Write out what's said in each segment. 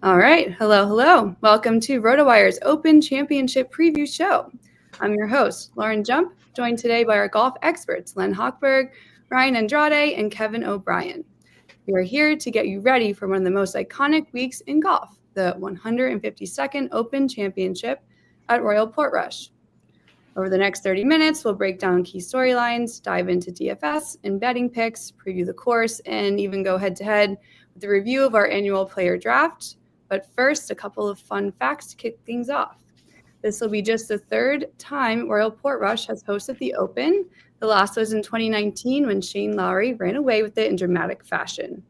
All right. Hello, hello. Welcome to RotoWire's Open Championship Preview Show. I'm your host, Lauren Jump, joined today by our golf experts, Len Hochberg, Ryan Andrade, and Kevin O'Brien. We are here to get you ready for one of the most iconic weeks in golf, the 152nd Open Championship at Royal Portrush. Over the next 30 minutes, we'll break down key storylines, dive into DFS and betting picks, preview the course, and even go head-to-head with a review of our annual player draft. But first, a couple of fun facts to kick things off. This will be just the third time Royal Portrush has hosted the Open. The last was in 2019 when Shane Lowry ran away with it in dramatic fashion.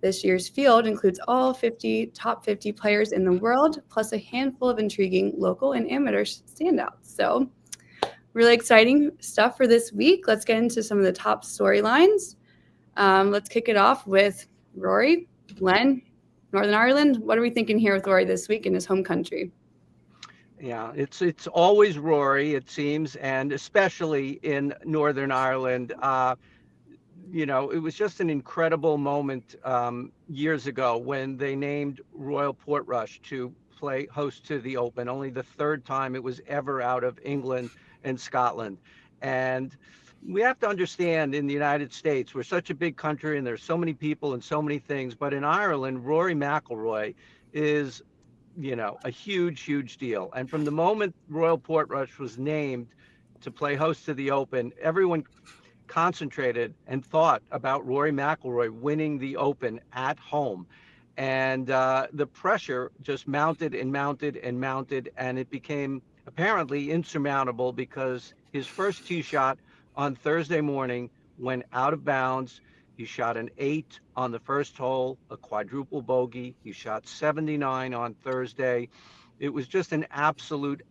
This year's field includes all top 50 players in the world, plus a handful of intriguing local and amateur standouts. So really exciting stuff for this week. Let's get into some of the top storylines. Let's kick it off with Rory, Len, Northern Ireland. What are we thinking here with Rory this week in his home country? Yeah, it's always Rory, it seems, and especially in Northern Ireland. It was just an incredible moment years ago when they named Royal Portrush to play host to the Open, only the third time it was ever out of England and Scotland. And we have to understand, in the United States, we're such a big country and there's so many people and so many things, but in Ireland, Rory McIlroy is, a huge, huge deal. And from the moment Royal Portrush was named to play host to the Open, everyone concentrated and thought about Rory McIlroy winning the Open at home. And the pressure just mounted and mounted and mounted, and it became apparently insurmountable because his first tee shot on Thursday morning went out of bounds. He shot an 8 on the first hole, a quadruple bogey. He shot 79 on Thursday. It was just an absolute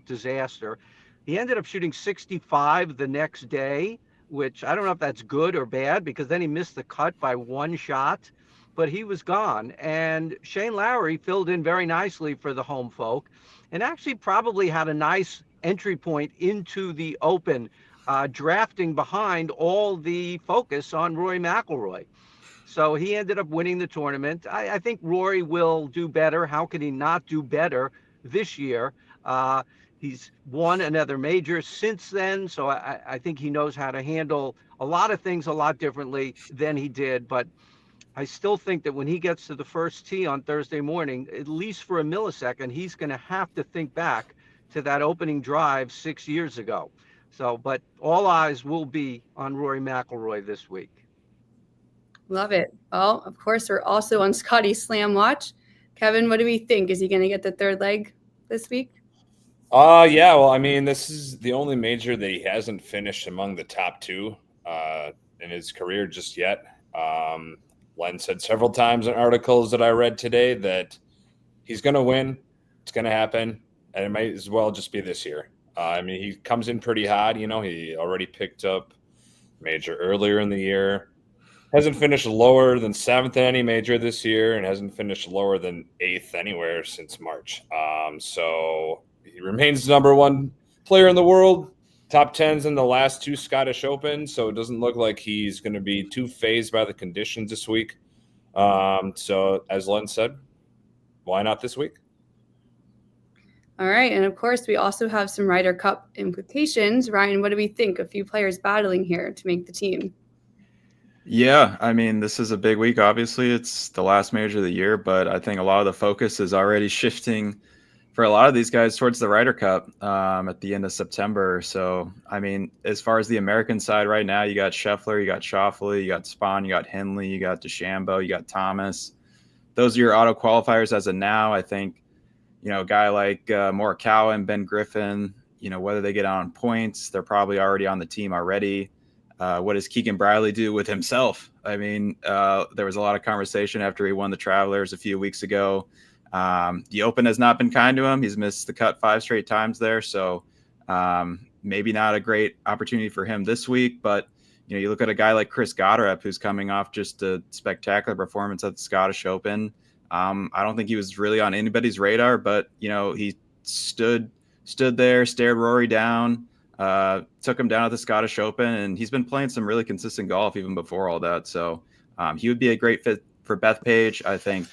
disaster. He ended up shooting 65 the next day, which I don't know if that's good or bad, because then he missed the cut by one shot, but he was gone. And Shane Lowry filled in very nicely for the home folk and actually probably had a nice entry point into the Open, drafting behind all the focus on Rory McIlroy. So he ended up winning the tournament. I think Rory will do better. How could he not do better this year? He's won another major since then, so I think he knows how to handle a lot of things a lot differently than he did. But I still think that when he gets to the first tee on Thursday morning, at least for a millisecond, he's going to have to think back to that opening drive 6 years ago. So, but all eyes will be on Rory McIlroy this week. Love it. Well, of course, we're also on Scotty Slam watch. Kevin, what do we think? Is he going to get the third leg this week? Yeah. Well, I mean, this is the only major that he hasn't finished among the top two in his career just yet. Len said several times in articles that I read today that he's going to win. It's going to happen. And it might as well just be this year. I mean, he comes in pretty hot. He already picked up major earlier in the year. Hasn't finished lower than 7th in any major this year and hasn't finished lower than 8th anywhere since March. So he remains the number one player in the world. Top 10s in the last 2 Scottish Open, so it doesn't look like he's going to be too fazed by the conditions this week. So as Len said, why not this week? All right, and of course, we also have some Ryder Cup implications. Ryan, what do we think? A few players battling here to make the team. Yeah, I mean, this is a big week. Obviously, it's the last major of the year, but I think a lot of the focus is already shifting for a lot of these guys towards the Ryder Cup at the end of September. So, I mean, as far as the American side right now, you got Scheffler, you got Schauffele, you got Spahn, you got Henley, you got DeChambeau, you got Thomas. Those are your auto qualifiers as of now. I think, a guy like Morikawa and Ben Griffin, whether they get on points, they're probably already on the team already. What does Keegan Bradley do with himself? I mean, there was a lot of conversation after he won the Travelers a few weeks ago. The Open has not been kind to him. He's missed the cut 5 straight times there. So maybe not a great opportunity for him this week. But, you look at a guy like Chris Gotterup, who's coming off just a spectacular performance at the Scottish Open. I don't think he was really on anybody's radar, but, he stood there, stared Rory down, took him down at the Scottish Open, and he's been playing some really consistent golf even before all that. So he would be a great fit for Bethpage. I think,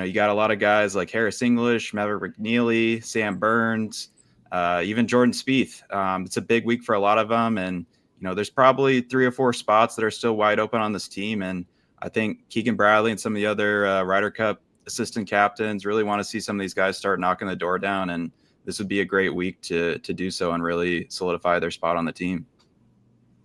you got a lot of guys like Harris English, Maverick McNeely, Sam Burns, even Jordan Spieth. It's a big week for a lot of them. And, there's probably 3 or 4 spots that are still wide open on this team. And I think Keegan Bradley and some of the other Ryder Cup assistant captains really want to see some of these guys start knocking the door down. And this would be a great week to do so and really solidify their spot on the team.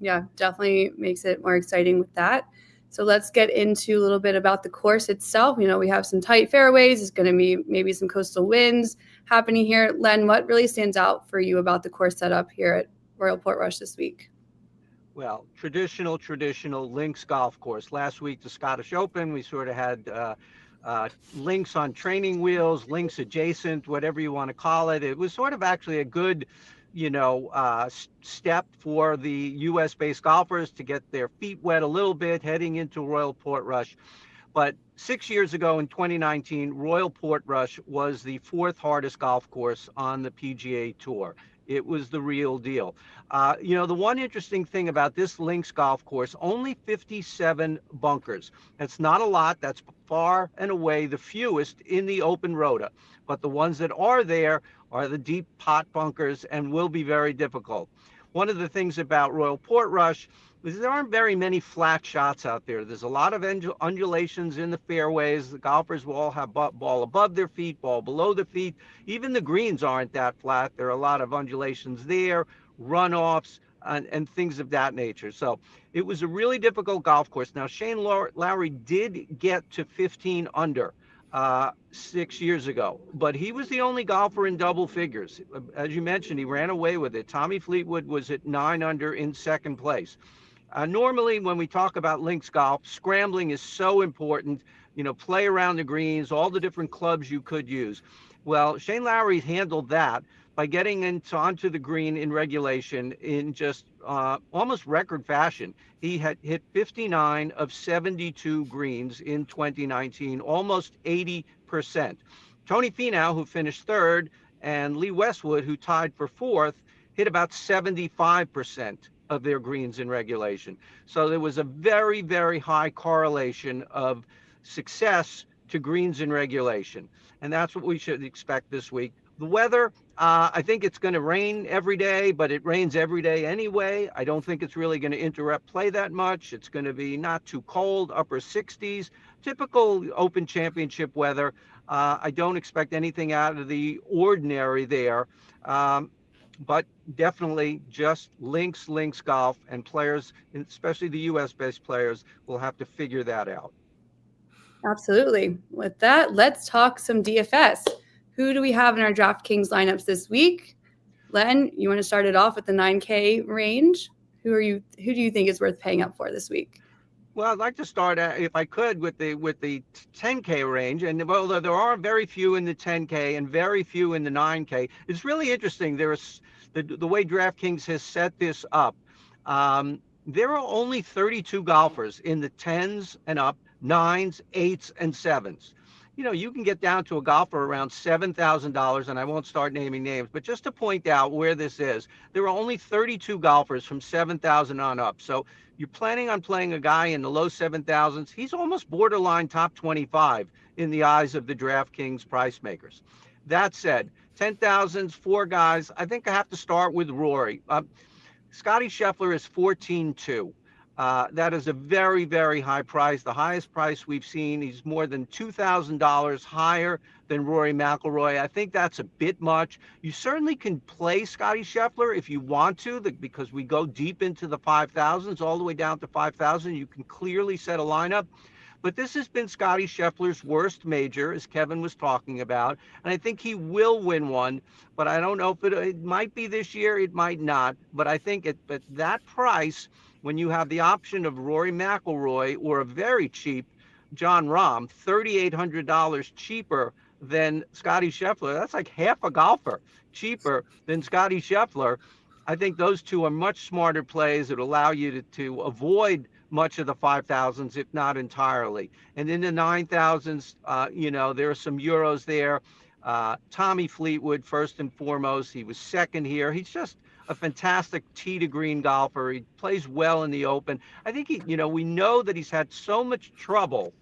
Yeah, definitely makes it more exciting with that. So let's get into a little bit about the course itself. We have some tight fairways. It's going to be maybe some coastal winds happening here. Len, what really stands out for you about the course setup here at Royal Portrush this week? Well, traditional links golf course. Last week, the Scottish Open, we sort of had links on training wheels, links adjacent, whatever you want to call it. It was sort of actually a good step for the U.S.-based golfers to get their feet wet a little bit heading into Royal Portrush. But 6 years ago in 2019, Royal Portrush was the 4th hardest golf course on the PGA Tour. It was the real deal. The one interesting thing about this links golf course, only 57 bunkers. That's not a lot. That's far and away the fewest in the open rota. But the ones that are there are the deep pot bunkers and will be very difficult. One of the things about Royal Portrush is there aren't very many flat shots out there. There's a lot of undulations in the fairways. The golfers will all have ball above their feet, ball below the feet. Even the greens aren't that flat. There are a lot of undulations there, runoffs, and things of that nature. So it was a really difficult golf course. Now, Shane Lowry did get to 15 under 6 years ago, but he was the only golfer in double figures. As you mentioned, he ran away with it. Tommy Fleetwood was at 9 under in second place. Normally, when we talk about links golf, scrambling is so important. Play around the greens, all the different clubs you could use. Well, Shane Lowry handled that by getting onto the green in regulation in just almost record fashion. He had hit 59 of 72 greens in 2019, almost 80%. Tony Finau, who finished 3rd, and Lee Westwood, who tied for 4th, hit about 75% of their greens in regulation. So there was a very, very high correlation of success to greens in regulation. And that's what we should expect this week. The weather, I think it's going to rain every day, but it rains every day anyway. I don't think it's really going to interrupt play that much. It's going to be not too cold, upper 60s, typical Open Championship weather. I don't expect anything out of the ordinary there. But definitely just links golf, and players, especially the U.S.-based players, will have to figure that out. Absolutely. With that, let's talk some DFS. Who do we have in our DraftKings lineups this week? Len, you want to start it off with the 9K range? Who do you think is worth paying up for this week? Well, I'd like to start, if I could, with the 10K range. And although there are very few in the 10K and very few in the 9K, it's really interesting. There's the way DraftKings has set this up. There are only 32 golfers in the 10s and up, 9s, 8s, and 7s. You can get down to a golfer around $7,000, and I won't start naming names, but just to point out where this is, there are only 32 golfers from 7,000 on up. So you're planning on playing a guy in the low 7,000s. He's almost borderline top 25 in the eyes of the DraftKings price makers. That said, 10,000s, 4 guys. I think I have to start with Rory. Scotty Scheffler is 14-2. That is a very, very high price, the highest price we've seen. He's more than $2,000 higher than Rory McIlroy. I think that's a bit much. You certainly can play Scotty Scheffler if you want to, because we go deep into the 5,000s, all the way down to 5,000. You can clearly set a lineup. But this has been Scotty Scheffler's worst major, as Kevin was talking about, and I think he will win one. But I don't know if it might be this year, it might not. But I think at that price, when you have the option of Rory McIlroy or a very cheap Jon Rahm, $3,800 cheaper than Scotty Scheffler, that's like half a golfer cheaper than Scotty Scheffler. I think those two are much smarter plays that allow you to avoid much of the 5,000s, if not entirely. And in the 9,000s, there are some Euros there. Tommy Fleetwood, first and foremost, he was second here. He's just a fantastic tee to green golfer. He plays well in the Open. I think we know that he's had so much trouble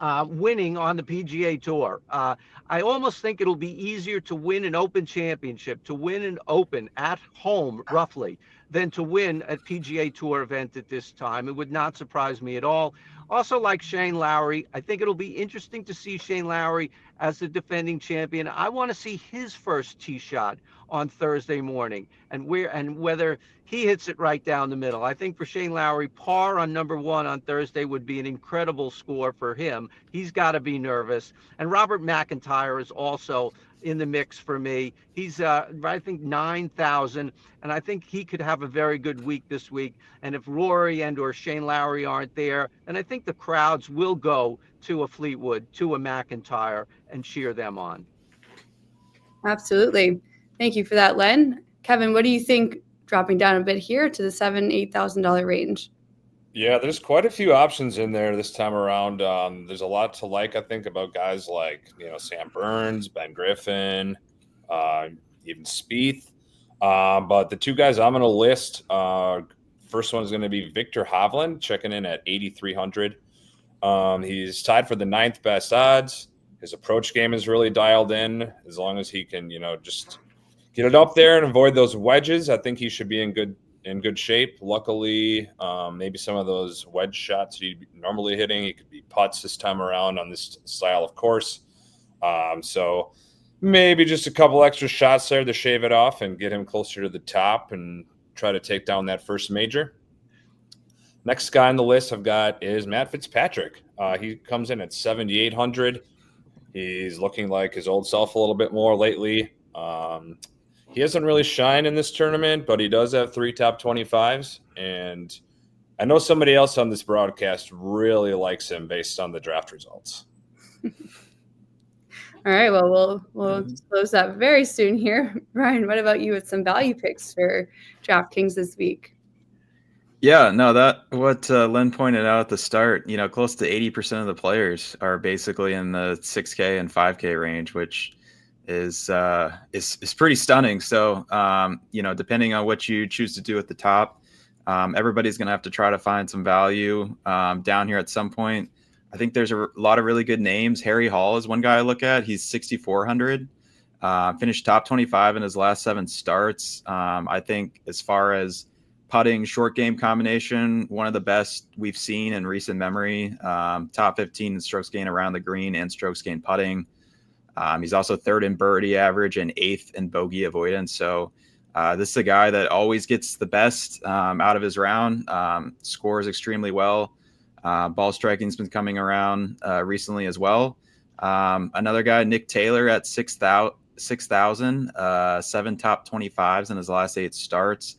winning on the PGA Tour. I almost think it'll be easier to win an Open Championship, to win an Open at home, roughly, than to win a PGA Tour event at this time. It would not surprise me at all. Also, like Shane Lowry, I think it'll be interesting to see Shane Lowry as the defending champion. I want to see his first tee shot on Thursday morning and whether he hits it right down the middle. I think for Shane Lowry, par on number 1 on Thursday would be an incredible score for him. He's got to be nervous. And Robert McIntyre is also in the mix for me. He's, I think, 9,000, and I think he could have a very good week this week. And if Rory and or Shane Lowry aren't there, then I think the crowds will go to a Fleetwood, to a McIntyre, and cheer them on. Absolutely. Thank you for that, Len. Kevin, what do you think dropping down a bit here to the $7,000-8,000 range? Yeah, there's quite a few options in there this time around. There's a lot to like, I think, about guys like, Sam Burns, Ben Griffin, even Spieth. But the two guys I'm going to list, first one is going to be Victor Hovland, checking in at 8,300. He's tied for the 9th best odds. His approach game is really dialed in. As long as he can, just get it up there and avoid those wedges, I think he should be in good shape. Luckily, maybe some of those wedge shots he'd normally hitting, he could be putts this time around on this style of course. So maybe just a couple extra shots there to shave it off and get him closer to the top and try to take down that first major. Next guy on the list I've got is Matt Fitzpatrick. He comes in at 7,800. He's looking like his old self a little bit more lately. He hasn't really shined in this tournament, but he does have 3 top 25s. And I know somebody else on this broadcast really likes him based on the draft results. All right, well, we'll disclose that very soon here. Ryan, what about you with some value picks for DraftKings this week? Yeah, no, what Len pointed out at the start, close to 80% of the players are basically in the 6K and 5K range, which is pretty stunning. So, depending on what you choose to do at the top, everybody's going to have to try to find some value down here at some point. I think there's a lot of really good names. Harry Hall is one guy I look at. He's 6,400, finished top 25 in his last 7 starts. I think as far as putting short game combination, one of the best we've seen in recent memory. Top 15 in strokes gained around the green and strokes gained putting. He's also 3rd in birdie average and 8th in bogey avoidance. So this is a guy that always gets the best out of his round, scores extremely well. Ball striking's been coming around recently as well. Another guy, Nick Taylor, at 6,000, 7 top 25s in his last 8 starts.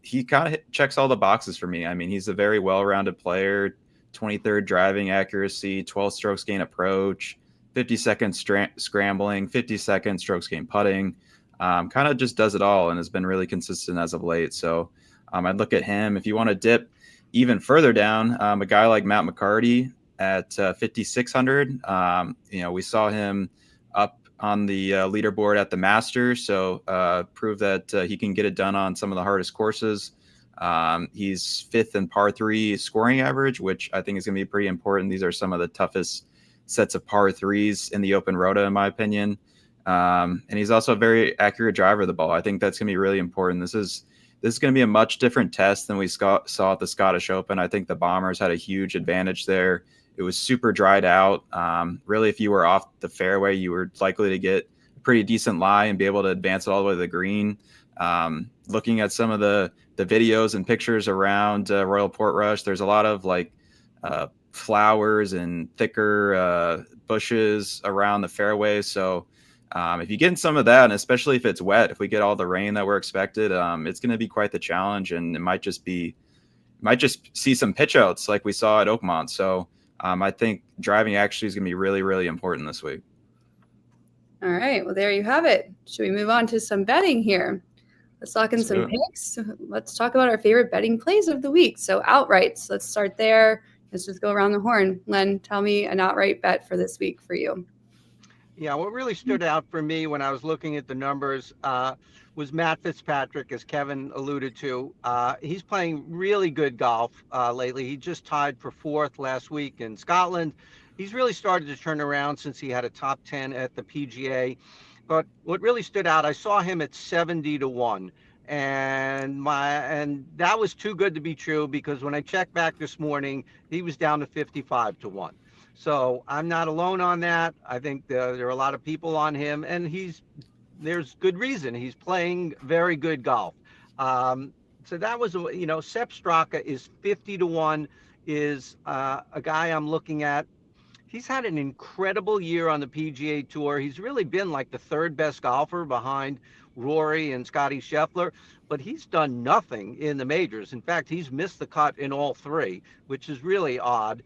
He kind of checks all the boxes for me. I mean, he's a very well-rounded player, 23rd driving accuracy, 12 strokes gain approach, 50-second scrambling, 50-second strokes gain putting. Kind of just does it all and has been really consistent as of late. So I'd look at him. If you want to dip even further down, a guy like Matt McCarty at 5,600. We saw him up on the leaderboard at the Masters, so prove that he can get it done on some of the hardest courses. He's 5th in par 3 scoring average, which I think is going to be pretty important. These are some of the toughest sets of par 3s in the Open Rota, in my opinion. And he's also a very accurate driver of the ball. I think that's going to be really important. This is going to be a much different test than we saw at the Scottish Open. I think the Bombers had a huge advantage there. It was super dried out. Really, if you were off the fairway, you were likely to get a pretty decent lie and be able to advance it all the way to the green. Looking at some of the videos and pictures around Royal Portrush, there's a lot of flowers and thicker bushes around the fairway. So if you get in some of that, and especially if it's wet, if we get all the rain that we're expected, it's going to be quite the challenge, and it might just see some pitch outs like we saw at Oakmont. So I think driving actually is going to be really, really important this week. All right. Well, there you have it. Should we move on to some betting here? Let's lock in some picks. Let's talk about our favorite betting plays of the week. So outrights, let's start there. Let's just go around the horn. Len, tell me an outright bet for this week for you. Yeah, what really stood out for me when I was looking at the numbers was Matt Fitzpatrick, as Kevin alluded to. He's playing really good golf lately. He just tied for fourth last week in Scotland. He's really started to turn around since he had a top 10 at the PGA. But what really stood out, I saw him at 70-1. And that was too good to be true, because when I checked back this morning, he was down to 55-1. So I'm not alone on that. I think there are a lot of people on him, and there's good reason. He's playing very good golf. So that was, Sepp Straka is 50-1, is a guy I'm looking at. He's had an incredible year on the PGA Tour. He's really been like the third best golfer behind Rory and Scottie Scheffler, but he's done nothing in the majors. In fact, he's missed the cut in all three, which is really odd.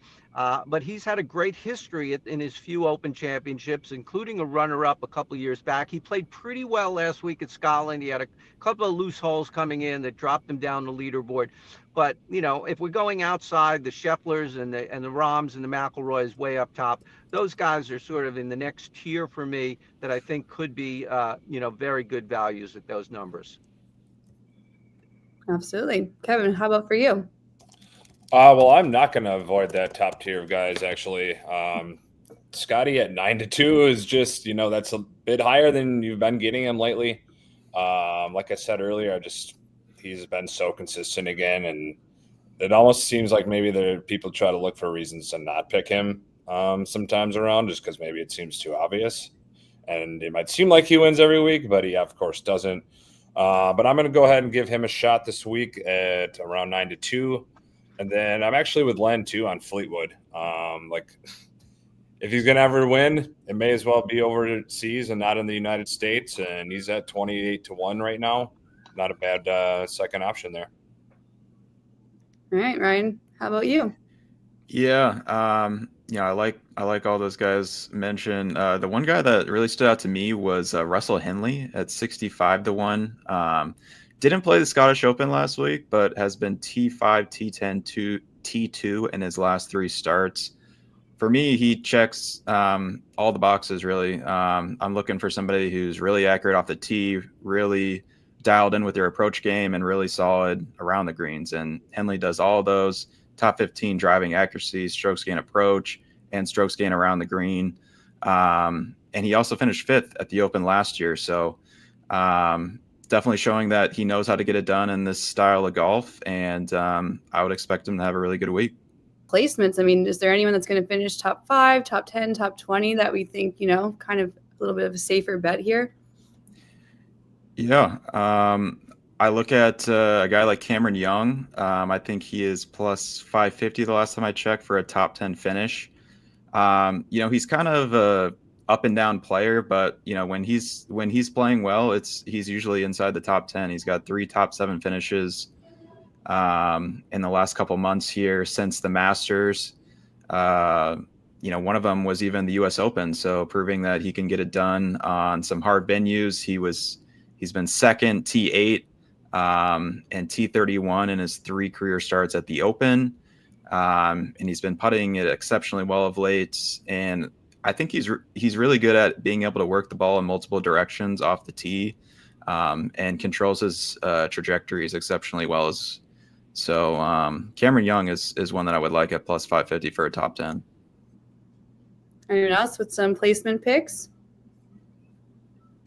But he's had a great history in his few Open Championships, including a runner-up a couple of years back. He played pretty well last week at Scotland. He had a couple of loose holes coming in that dropped him down the leaderboard. But, if we're going outside the Schefflers and the Rahms and the McIlroys way up top, those guys are sort of in the next tier for me that I think could be, very good values at those numbers. Absolutely. Kevin, how about for you? Well, I'm not going to avoid that top tier of guys, actually. Scotty at 9-2 is just, that's a bit higher than you've been getting him lately. Like I said earlier, he's been so consistent again, and it almost seems like maybe the people try to look for reasons to not pick him sometimes around, just because maybe it seems too obvious. And it might seem like he wins every week, but he, of course, doesn't. But I'm going to go ahead and give him a shot this week at around 9-2. And then I'm actually with Len, too, on Fleetwood. If he's going to ever win, it may as well be overseas and not in the United States. And he's at 28-1 right now. Not a bad second option there. All right, Ryan, how about you? Yeah, I like all those guys mentioned. The one guy that really stood out to me was Russell Henley at 65-1. Didn't play the Scottish Open last week, but has been T5, T10, T2 in his last three starts. For me, he checks all the boxes, really. I'm looking for somebody who's really accurate off the tee, really dialed in with their approach game, and really solid around the greens. And Henley does all of those. Top 15 driving accuracy, strokes gain approach, and strokes gain around the green. And he also finished fifth at the Open last year. So definitely showing that he knows how to get it done in this style of golf. And I would expect him to have a really good week. Placements. I mean, is there anyone that's going to finish top 5, top 10, top 20 that we think, kind of a little bit of a safer bet here? Yeah. I look at a guy like Cameron Young. I think he is plus 550 the last time I checked for a top 10 finish. He's kind of a up and down player, but when he's playing well, he's usually inside the top 10. He's got 3 top 7 finishes in the last couple months here since the Masters. One of them was even the U.S. Open, so proving that he can get it done on some hard venues. He's been second, T8. And T31 in his 3 career starts at the Open. And he's been putting it exceptionally well of late. And I think he's really good at being able to work the ball in multiple directions off the tee, and controls his trajectories exceptionally well. So Cameron Young is one that I would like at plus 550 for a top 10. Anyone else with some placement picks?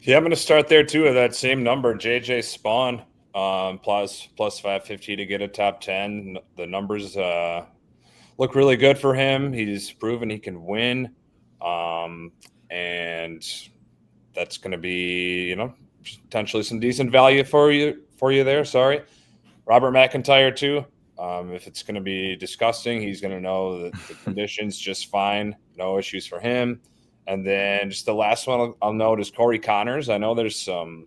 Yeah, I'm going to start there, too, at that same number, JJ Spawn. Plus 550 to get a top 10. The numbers look really good for him. He's proven he can win. And that's going to be, potentially some decent value for you there. Sorry. Robert McIntyre, too. If it's going to be disgusting, he's going to know that the conditions just fine. No issues for him. And then just the last one I'll note is Corey Connors. I know there's some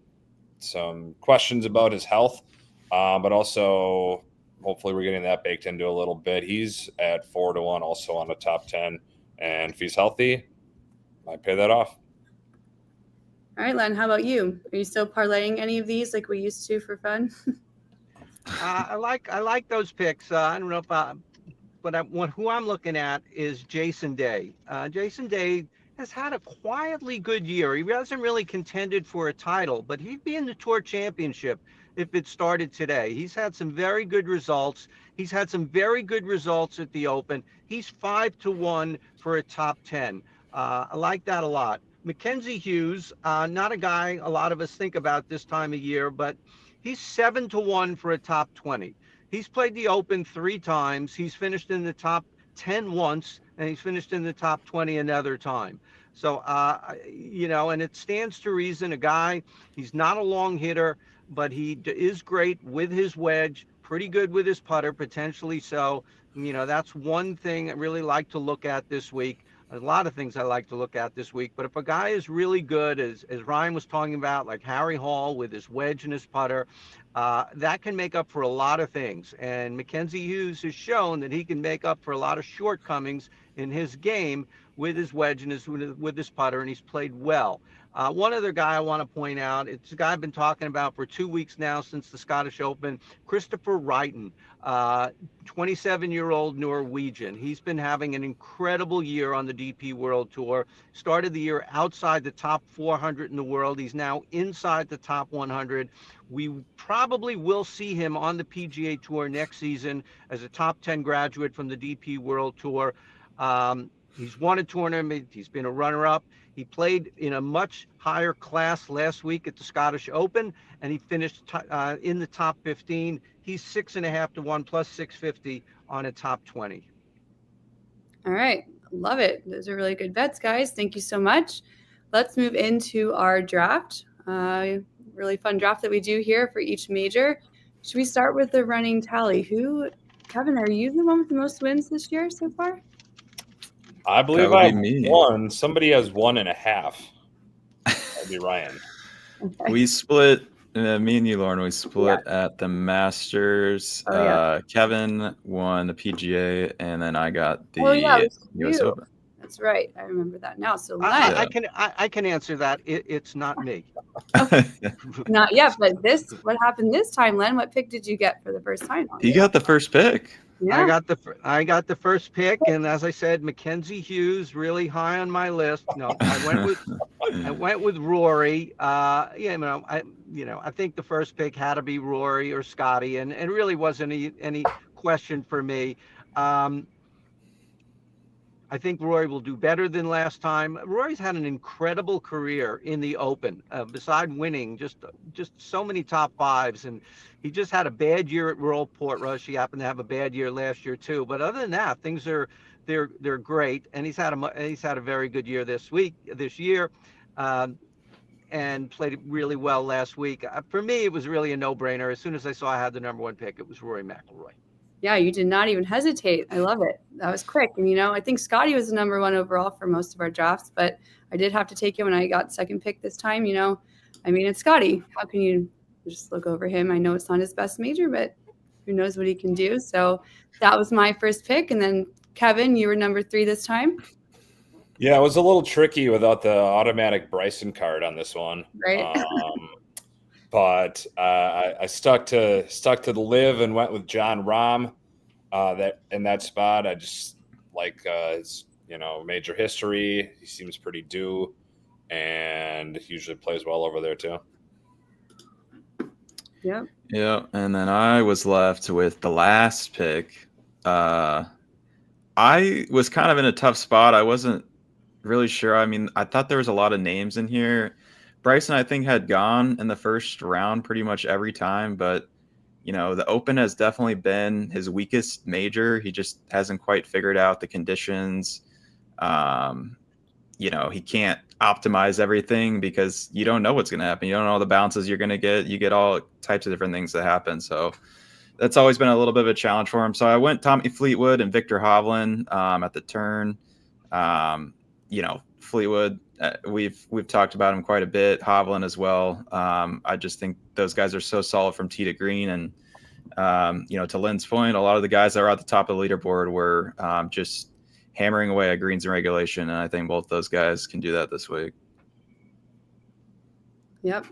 questions about his health, but also hopefully we're getting that baked into a little bit. He's at 4-1 also on the top 10. And if he's healthy, might pay that off. All right, Len, how about you? Are you still parlaying any of these like we used to for fun? I like those picks. I don't know if who I'm looking at is Jason Day. Jason Day has had a quietly good year. He hasn't really contended for a title, but he'd be in the Tour Championship if it started today. He's had some very good results. He's had some very good results at the Open. He's 5-1 for a top 10. I like that a lot. Mackenzie Hughes, not a guy a lot of us think about this time of year, but he's 7-1 for a top 20. He's played the Open 3 times. He's finished in the top 10 once, and he's finished in the top 20 another time. So, and it stands to reason. A guy, he's not a long hitter, but he is great with his wedge, pretty good with his putter, potentially so. That's one thing I really like to look at this week. A lot of things I like to look at this week, but if a guy is really good, as Ryan was talking about, like Harry Hall with his wedge and his putter, that can make up for a lot of things. And Mackenzie Hughes has shown that he can make up for a lot of shortcomings in his game with his wedge and with his putter, and he's played well. One other guy I want to point out, it's a guy I've been talking about for 2 weeks now since the Scottish Open, Christopher Wrighton, 27-year-old Norwegian. He's been having an incredible year on the DP World Tour. Started the year outside the top 400 in the world. He's now inside the top 100. We probably will see him on the PGA Tour next season as a top 10 graduate from the DP World Tour. He's won a tournament. He's been a runner-up. He played in a much higher class last week at the Scottish Open, and he finished in the top 15. He's 6.5-1 plus 650 on a top 20. All right. Love it. Those are really good bets, guys. Thank you so much. Let's move into our draft. Really fun draft that we do here for each major. Should we start with the running tally? Kevin, are you the one with the most wins this year so far? I believe I have one. Somebody has 1.5. That'd be Ryan. Okay. We split, me and you, Lauren, we split at the Masters. Kevin won the PGA, and then I got the US Open. That's right. I remember that now. So I can answer that. It's not me. Not yet, but what happened this time, Len? What pick did you get for the first time? He got the first pick. Yeah. I got the first pick, and as I said, Mackenzie Hughes really high on my list. No, I went with Rory. I think the first pick had to be Rory or Scotty, and it really wasn't any question for me. I think Rory will do better than last time. Rory's had an incredible career in the Open, beside winning just so many top 5s, and he just had a bad year at Royal Portrush. He happened to have a bad year last year too. But other than that, things they're great, and he's had a very good year this year, and played really well last week. For me, it was really a no-brainer. As soon as I saw I had the number 1 pick, it was Rory McIlroy. Yeah, you did not even hesitate. I love it. That was quick. And, I think Scotty was the number 1 overall for most of our drafts, but I did have to take him when I got second pick this time. It's Scotty. How can you just look over him? I know it's not his best major, but who knows what he can do. So that was my first pick. And then, Kevin, you were number 3 this time. Yeah, it was a little tricky without the automatic Bryson card on this one. Right. But I stuck to the live and went with John Rahm. In that spot, I just like his major history. He seems pretty due, and he usually plays well over there too. Yep. Yeah, and then I was left with the last pick. I was kind of in a tough spot. I wasn't really sure. I thought there was a lot of names in here. Bryson, I think, had gone in the first round pretty much every time, but the Open has definitely been his weakest major. He just hasn't quite figured out the conditions. He can't optimize everything because you don't know what's going to happen. You don't know the bounces you're going to get. You get all types of different things that happen. So that's always been a little bit of a challenge for him. So I went Tommy Fleetwood and Victor Hovland at the turn. Fleetwood, we've talked about him quite a bit. Hovland as well. I just think those guys are so solid from tee to green. And, to Len's point, a lot of the guys that were at the top of the leaderboard were just hammering away at greens and regulation. And I think both those guys can do that this week. Yep.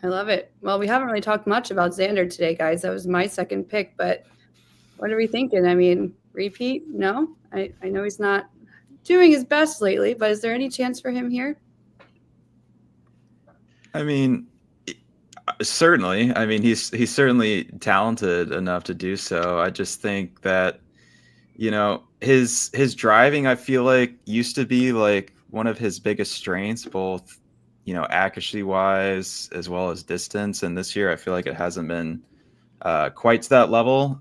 I love it. Well, we haven't really talked much about Xander today, guys. That was my second pick, but what are we thinking? Repeat? No, I know he's not doing his best lately, but is there any chance for him here? I mean, certainly. I mean, he's certainly talented enough to do so. I just think that, you know, his driving, I feel like, used to be like one of his biggest strengths, both, you know, accuracy wise as well as distance. And this year, I feel like it hasn't been quite to that level.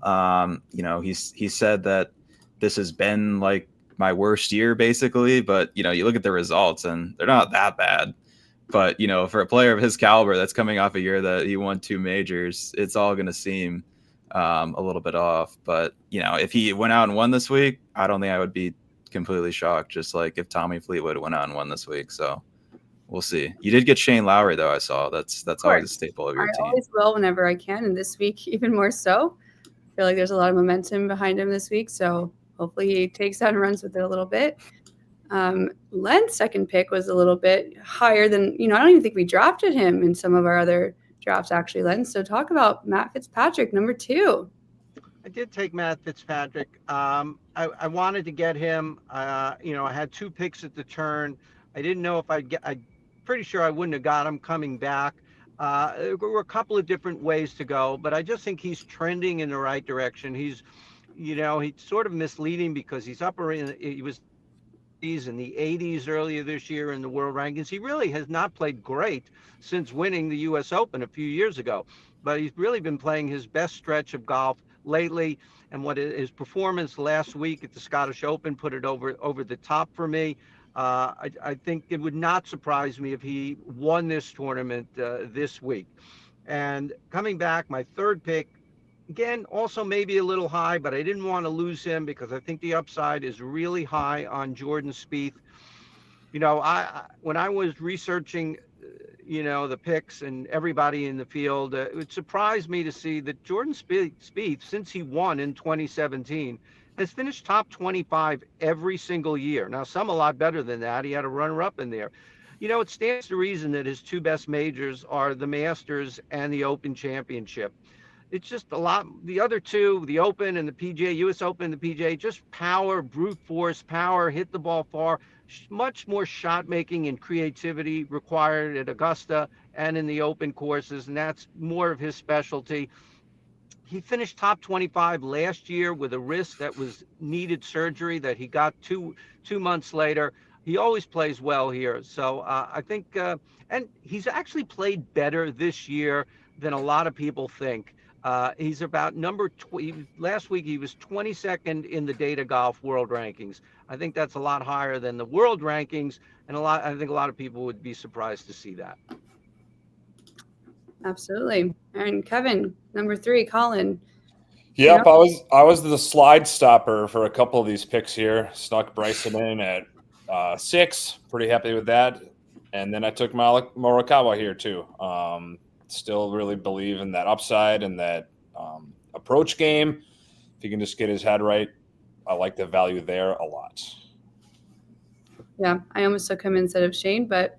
You know, he said that this has been like my worst year, basically. But, you know, you look at the results and they're not that bad. But, you know, for a player of his caliber that's coming off a year that he won 2 majors, it's all going to seem a little bit off. But, you know, if he went out and won this week, I don't think I would be completely shocked, just like if Tommy Fleetwood went out and won this week. So we'll see. You did get Shane Lowry, though, I saw. That's always a staple of your team. I always will whenever I can, and this week even more so. I feel like there's a lot of momentum behind him this week, so hopefully he takes that and runs with it a little bit. Len's second pick was a little bit higher than, you know, I don't even think we drafted him in some of our other drafts, actually, Len. So talk about Matt Fitzpatrick, number 2. I did take Matt Fitzpatrick. I wanted to get him. You know, I had 2 picks at the turn. I didn't know if I'm pretty sure I wouldn't have got him coming back. There were a couple of different ways to go, but I just think he's trending in the right direction. He's, you know, he's sort of misleading because he was in the 80s earlier this year in the world rankings. He really has not played great since winning the U.S. Open a few years ago, but he's really been playing his best stretch of golf lately. And his performance last week at the Scottish Open put it over the top for me. I think it would not surprise me if he won this tournament this week. And coming back, my third pick, again, also maybe a little high, but I didn't want to lose him because I think the upside is really high on Jordan Spieth. You know, when I was researching, you know, the picks and everybody in the field, it surprised me to see that Jordan Spieth, since he won in 2017, has finished top 25 every single year. Now, some a lot better than that. He had a runner-up in there. You know, it stands to reason that his 2 best majors are the Masters and the Open Championship. It's just a lot. The other 2, the Open and the PGA, U.S. Open and the PGA, just power, brute force, power, hit the ball far. Much more shot making and creativity required at Augusta and in the Open courses, and that's more of his specialty. He finished top 25 last year with a wrist that was needed surgery that he got two months later. He always plays well here. So I think, and he's actually played better this year than a lot of people think. He's about last week he was 22nd in the Data Golf World Rankings. I think that's a lot higher than the world rankings, and I think a lot of people would be surprised to see that. Absolutely. And Kevin, number 3, Colin. Yep, you know? I was the slide stopper for a couple of these picks here. Snuck Bryson in at 6. Pretty happy with that. And then I took Morikawa here too. Still really believe in that upside and that approach game. If he can just get his head right, I like the value there a lot. Yeah, I almost took him instead of Shane, but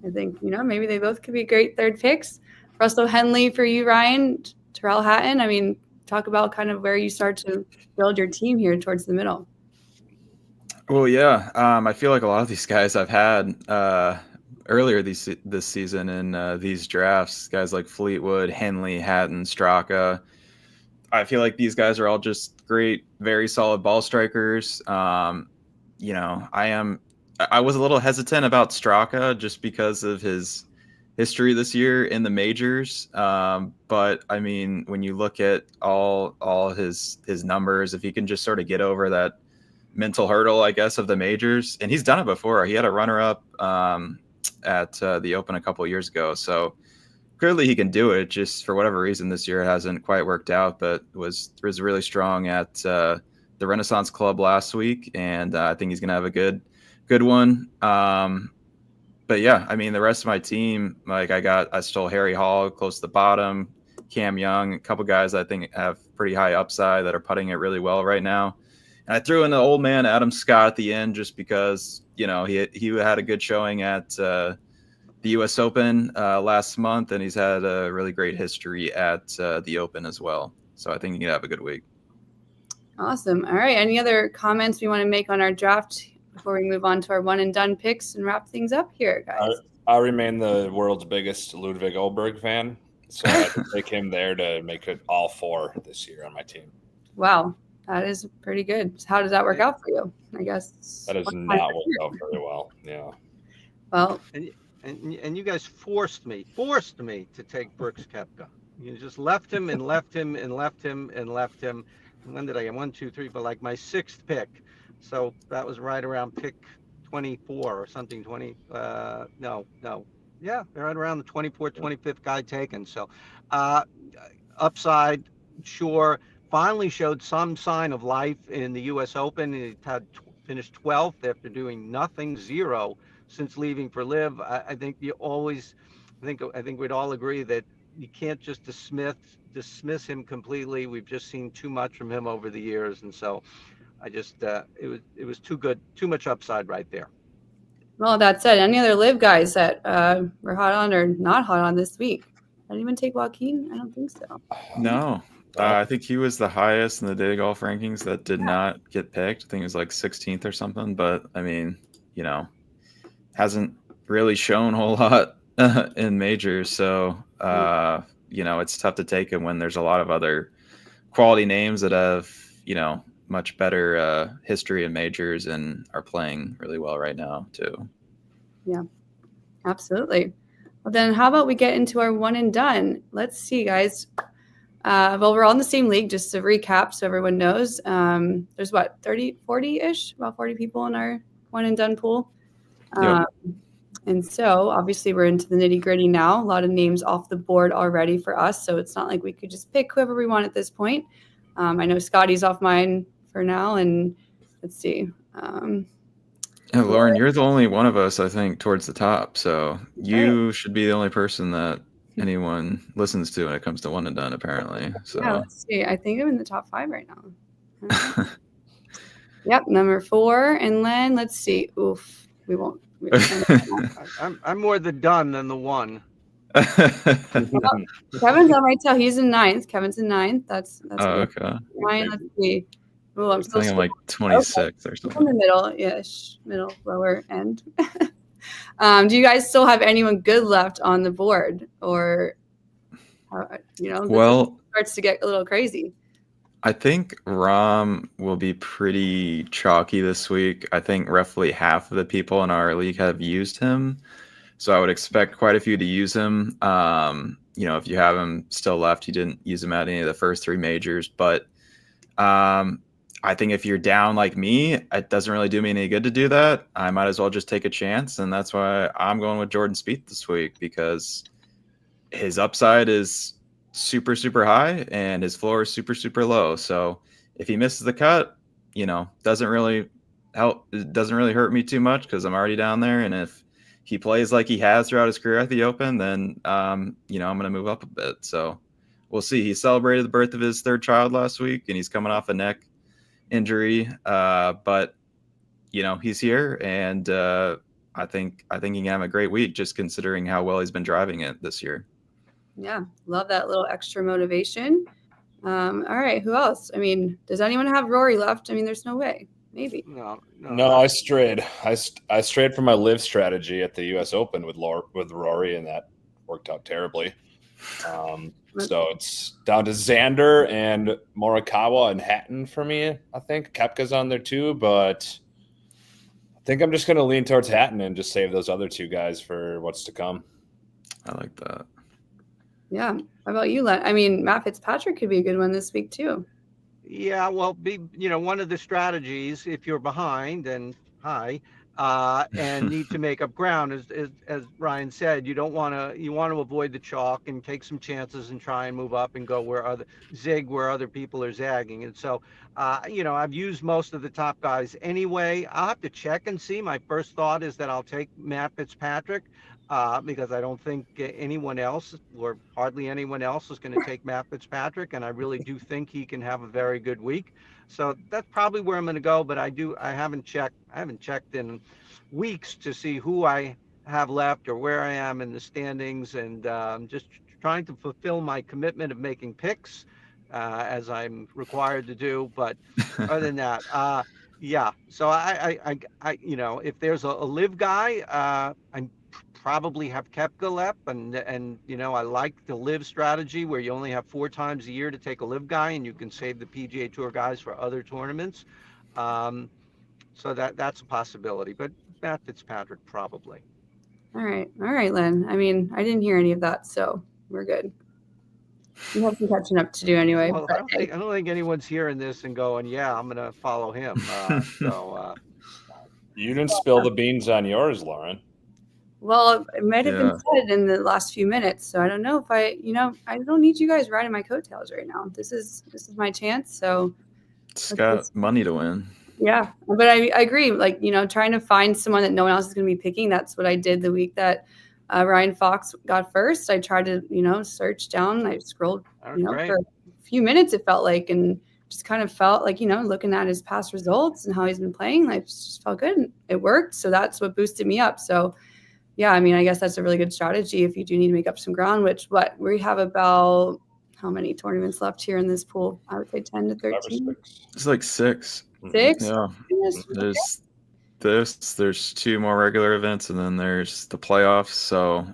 I think, you know, maybe they both could be great third picks. Russell Henley for you, Ryan. Tyrrell Hatton. I mean, talk about kind of where you start to build your team here towards the middle. Well, yeah. I feel like a lot of these guys I've had earlier this season in these drafts, guys like Fleetwood, Henley, Hatton, Straka. I feel like these guys are all just great, very solid ball strikers. You know, I was a little hesitant about Straka just because of his history this year in the majors. But I mean, when you look at all his numbers, if he can just sort of get over that mental hurdle, I guess, of the majors, and he's done it before. He had a runner-up at the Open a couple of years ago. So clearly he can do it. Just for whatever reason this year it hasn't quite worked out, but was really strong at the Renaissance Club last week, and I think he's going to have a good one. But yeah, I mean, the rest of my team, like I stole Harry Hall close to the bottom, Cam Young, a couple guys I think have pretty high upside that are putting it really well right now. And I threw in the old man Adam Scott at the end just because, you know, he had a good showing at the U.S. Open last month, and he's had a really great history at the Open as well. So I think he can have a good week. Awesome. All right. Any other comments we want to make on our draft before we move on to our one and done picks and wrap things up here, guys? I remain the world's biggest Ludwig Oberg fan, so I had to take him there to make it all 4 this year on my team. Wow, that is pretty good. So how does that work out for you? I guess that does not work out very well. Yeah. Well, and you guys forced me to take Brooks Koepka. You just left him and left him and left him and left him. When did I get 1, 2, 3? But like my 6th pick. So that was right around pick 24 or something. 20. No. Yeah, they're right around the 24th, 25th guy taken. So upside, sure. Finally showed some sign of life in the U.S. Open. He had finished 12th after doing nothing, 0 since leaving for Live. I think we'd all agree that you can't just dismiss him completely. We've just seen too much from him over the years, and so I just it was too good, too much upside right there. Well, that said, any other Live guys that were hot on or not hot on this week? I didn't even take Joaquin. I don't think so. No. I think he was the highest in the Daily Golf rankings that did not get picked. I think it was like 16th or something. But, I mean, hasn't really shown a whole lot in majors. So, it's tough to take him when there's a lot of other quality names that have, much better history in majors and are playing really well right now, too. Yeah, absolutely. Well, then how about we get into our one and done? Let's see, guys. Well, we're all in the same league, just to recap so everyone knows. There's 40-ish, about 40 people in our one and done pool. Yep. And so obviously we're into the nitty gritty now. A lot of names off the board already for us. So it's not like we could just pick whoever we want at this point. I know Scotty's off mine for now. And let's see. Lauren, you're the only one of us, I think, towards the top. So you should be the only person that anyone listens to when it comes to one and done, apparently. So yeah, let's see. I think I'm in the top 5 right now. Yep, number 4. And Len, let's see. Oof, we won't. I'm more the done than the one. Kevin's on my tail. He's in 9th. Kevin's in 9th. That's okay. Ryan, let's see. Oh, I think I'm like 26 or something. In the middle, lower end. Do you guys still have anyone good left on the board, or well, it starts to get a little crazy? I think Rom will be pretty chalky this week. I think roughly half of the people in our league have used him, so I would expect quite a few to use him. If you have him still left, you didn't use him at any of the first 3 majors, but I think if you're down like me, it doesn't really do me any good to do that. I might as well just take a chance, and that's why I'm going with Jordan Spieth this week, because his upside is super, super high and his floor is super, super low. So if he misses the cut, doesn't really help. It doesn't really hurt me too much because I'm already down there. And if he plays like he has throughout his career at the Open, then, I'm going to move up a bit. So we'll see. He celebrated the birth of his 3rd child last week, and he's coming off a neck injury. But he's here, and I think he can have a great week, just considering how well he's been driving it this year. Yeah, love that little extra motivation. All right, who else? I mean, does anyone have Rory left? I mean, there's no way. Maybe. No, I strayed. I strayed from my live strategy at the U.S. Open with Rory, and that worked out terribly. So it's down to Xander and Morikawa and Hatton for me. I think Koepka's on there too, but I think I'm just going to lean towards Hatton and just save those other 2 guys for what's to come. I like that. Yeah. How about you, Len? I mean, Matt Fitzpatrick could be a good one this week too. Yeah, well, one of the strategies if you're behind and and need to make up ground, as Ryan said, you want to avoid the chalk and take some chances and try and move up and go where other people are zagging. And so, I've used most of the top guys anyway. I'll have to check and see. My first thought is that I'll take Matt Fitzpatrick. Because I don't think anyone else, or hardly anyone else, is going to take Matt Fitzpatrick, and I really do think he can have a very good week. So that's probably where I'm going to go. But I haven't checked in weeks to see who I have left or where I am in the standings, and just trying to fulfill my commitment of making picks as I'm required to do. But other than that, Yeah. So I you know, if there's a live guy, I probably have Kepka and you know, I like the live strategy where you only have 4 times a year to take a live guy, and you can save the PGA Tour guys for other tournaments. So that's a possibility, but Matt Fitzpatrick probably. All right, Len. I mean, I didn't hear any of that, so we're good. You have some catching up to do anyway. Well, I don't think anyone's hearing this and going, "Yeah, I'm gonna follow him." You didn't spill the beans on yours, Lauren. Well, it might have been said in the last few minutes, so I don't know if I don't need you guys riding my coattails right now. This is my chance. So it's got money to win. Yeah, but I agree. Like, trying to find someone that no one else is going to be picking. That's what I did the week that Ryan Fox got first. I tried to, search down. I scrolled, for a few minutes, it felt like, and just kind of felt like, looking at his past results and how he's been playing, like, just felt good. And it worked. So that's what boosted me up. So, yeah, I mean, I guess that's a really good strategy if you do need to make up some ground, which we have about how many tournaments left here in this pool? I would say 10 to 13. It's like 6. 6? Yeah. There's 2 more regular events, and then there's the playoffs. So,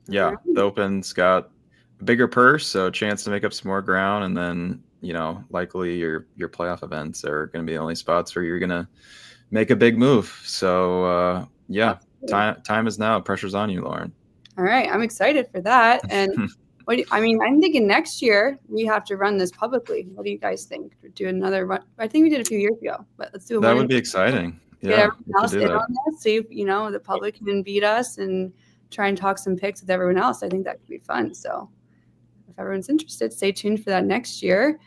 the Open's got a bigger purse, so a chance to make up some more ground, and then, likely your playoff events are going to be the only spots where you're going to make a big move. So, time is now. Pressure's on you, Lauren. All right. I'm excited for that. And I'm thinking next year we have to run this publicly. What do you guys think? Do another run? I think we did a few years ago, but let's do that. Would be exciting. Get everyone else in on this, so the public can beat us and try and talk some picks with everyone else. I think that could be fun. So if everyone's interested, stay tuned for that next year.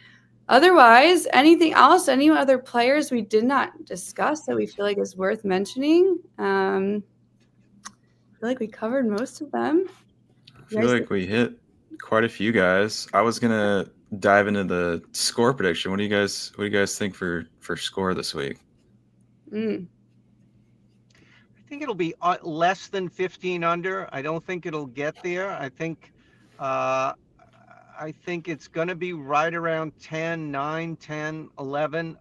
Otherwise, anything else? Any other players we did not discuss that we feel like is worth mentioning? I feel like we covered most of them. I feel like we hit quite a few guys. I was gonna dive into the score prediction. What do you guys think for score this week? I think it'll be less than 15 under. I don't think it'll get there. I think it's going to be right around 10, 9, 10, 11.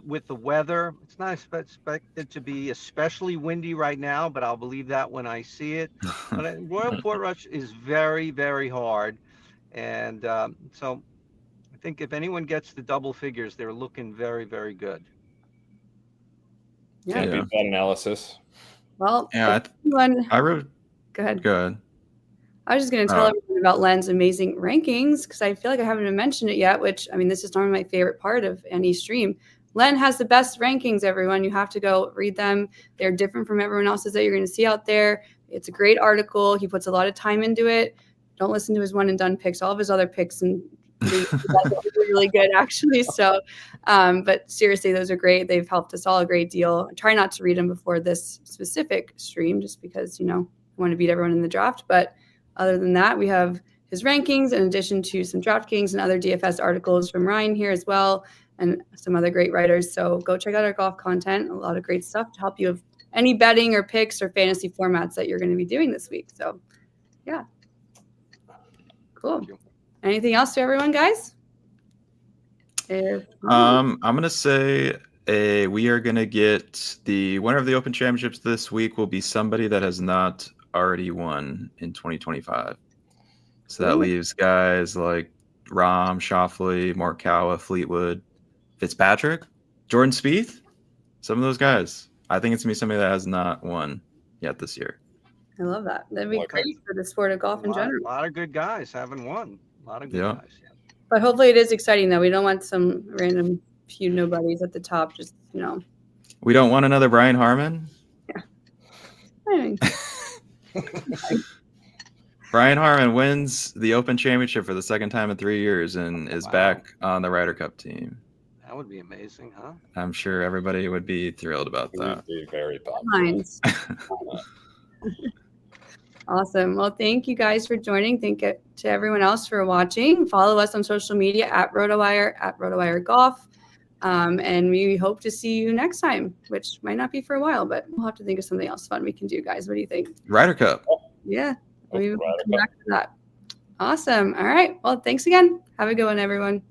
With the weather, it's not expected to be especially windy right now, but I'll believe that when I see it. But Royal Portrush is very, very hard, and so I think if anyone gets the double figures, they're looking very, very good. Yeah, beat that analysis. Well, I wrote. Go ahead. I was just going to tell everyone about Len's amazing rankings because I feel like I haven't even mentioned it yet, which, this is normally my favorite part of any stream. Len has the best rankings, everyone. You have to go read them. They're different from everyone else's that you're going to see out there. It's a great article. He puts a lot of time into it. Don't listen to his one and done picks. All of his other picks and really good, actually. So, but seriously, those are great. They've helped us all a great deal. I try not to read them before this specific stream just because, I want to beat everyone in the draft. But other than that, we have his rankings in addition to some DraftKings and other DFS articles from Ryan here as well, and some other great writers. So go check out our golf content. A lot of great stuff to help you with any betting or picks or fantasy formats that you're going to be doing this week. So, yeah. Cool. Anything else to everyone, guys? I'm going to say we are going to get the winner of the Open Championships this week will be somebody that has not already won in 2025. So that leaves guys like Rahm, Schauffele, Morikawa, Fleetwood, Fitzpatrick, Jordan Spieth, some of those guys. I think it's going to be somebody that has not won yet this year. I love that. That'd be great for the sport of golf in general. A lot of good guys haven't won. A lot of good guys. Yeah. But hopefully it is exciting, though. We don't want some random few nobodies at the top. Just, We don't want another Brian Harman? Yeah. I mean... Brian Harman wins the Open Championship for the second time in 3 years and is back on the Ryder Cup team. That would be amazing, huh? I'm sure everybody would be thrilled about that. Would be very popular. Awesome. Well, thank you guys for joining. Thank you to everyone else for watching. Follow us on social media at RotoWire, at RotoWire Golf. And we hope to see you next time, which might not be for a while, but we'll have to think of something else fun we can do, guys. What do you think? Ryder Cup. Yeah. We will come back to that. Awesome. All right. Well, thanks again. Have a good one, everyone.